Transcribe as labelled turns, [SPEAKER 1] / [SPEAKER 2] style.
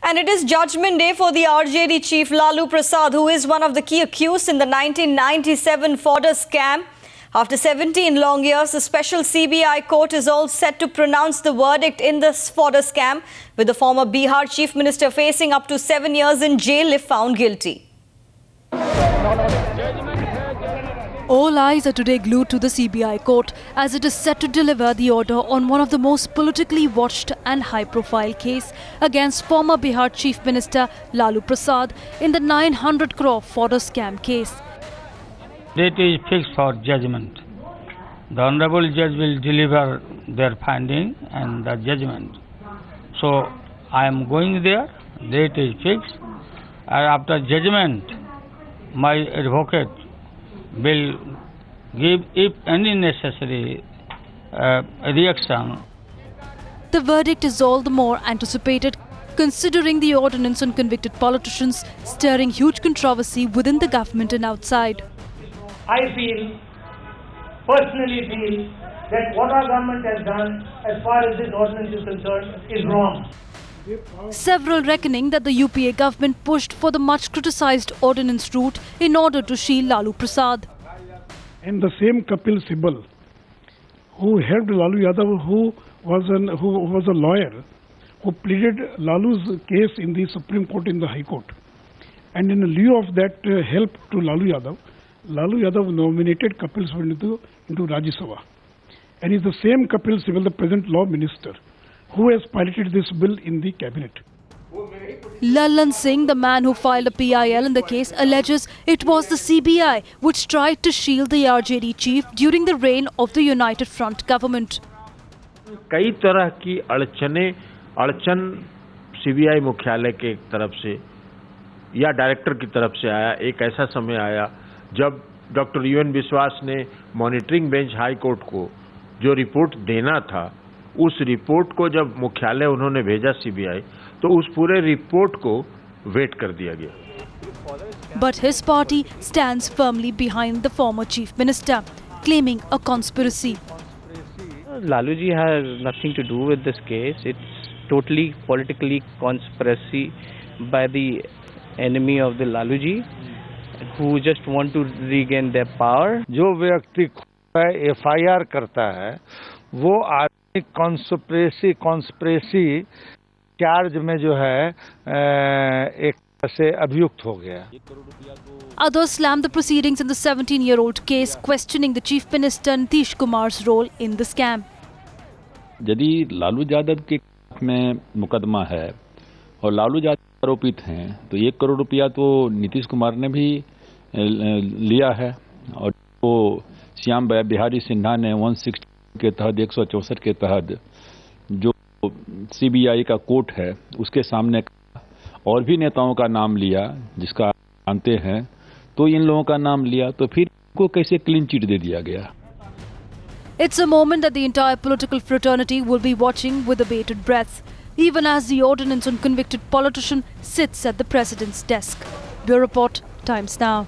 [SPEAKER 1] And it is judgment day for the RJD chief Lalu Prasad, who is one of the key accused in the 1997 fodder scam. After 17 long years, the special CBI court is all set to pronounce the verdict in this fodder scam, with the former Bihar chief minister facing up to 7 years in jail if found guilty.
[SPEAKER 2] All eyes are today glued to the CBI court as it is set to deliver the order on one of the most politically watched and high-profile case against former Bihar Chief Minister Lalu Prasad in the 900 crore fodder scam case.
[SPEAKER 3] Date is fixed for judgment. The Honorable Judge will deliver their finding and the judgment. So I am going there, date is fixed, and after judgment, my advocate will give, if any necessary reaction.
[SPEAKER 2] The verdict is all the more anticipated considering the ordinance on convicted politicians stirring huge controversy within the government and outside.
[SPEAKER 4] I personally feel that what our government has done as far as this ordinance is concerned is wrong.
[SPEAKER 2] Several reckoning that the UPA government pushed for the much criticised ordinance route in order to shield Lalu Prasad.
[SPEAKER 5] And the same Kapil Sibal, who helped Lalu Yadav, who was a lawyer, who pleaded Lalu's case in the Supreme Court in the High Court. And in lieu of that help to Lalu Yadav nominated Kapil Sibal into Rajya Sabha. And it's the same Kapil Sibal, the present law minister, who has piloted this bill in the cabinet.
[SPEAKER 2] Lallan Singh, the man who filed a PIL in the case, alleges it was the CBI which tried to shield the RJD chief during the reign of the United Front government.
[SPEAKER 6] कई तरह की अड़चन CBI मुख्यालय के तरफ से या director की तरफ से आया। एक ऐसा समय आया जब डॉक्टर UN विश्वास ने मॉनिटरिंग बेंच हाई कोर्ट को जो रिपोर्ट देना था, उस रिपोर्ट को जब मुख्यालय उन्होंने भेजा सीबीआई, तो उस पूरे रिपोर्ट को वेट कर दिया गया।
[SPEAKER 2] But his party stands firmly behind the former chief minister, claiming a conspiracy.
[SPEAKER 7] Lalu ji has nothing to do with this case. It's totally politically conspiracy by the enemy of the Lalu ji, who just want to regain their power.
[SPEAKER 8] जो व्यक्ति FIR करता है, वो आदमी conspiracy charge में जो है एक से अभियुक्त हो गया।
[SPEAKER 2] Others slammed the proceedings in the 17-year-old case, questioning the Chief Minister Nitish Kumar's role in the scam.
[SPEAKER 9] यदि लालू यादव के में मुकदमा है और लालू यादव आरोपित हैं, तो 1 करोड़ रुपया तो नीतीश कुमार ने भी लिया है और वो श्याम बिहारी सिन्हा ने 160 के तहत 164 के तहत जो सीबीआई का कोर्ट है उसके सामने और भी नेताओं का नाम लिया, जिसका जानते हैं, तो इन लोगों का नाम लिया, तो फिर को कैसे क्लीन चिट दे दिया गया।
[SPEAKER 2] It's a moment that the entire political fraternity will be watching with bated breath, even as the ordinance on convicted politician sits at the president's desk. Bureau Report, Times Now.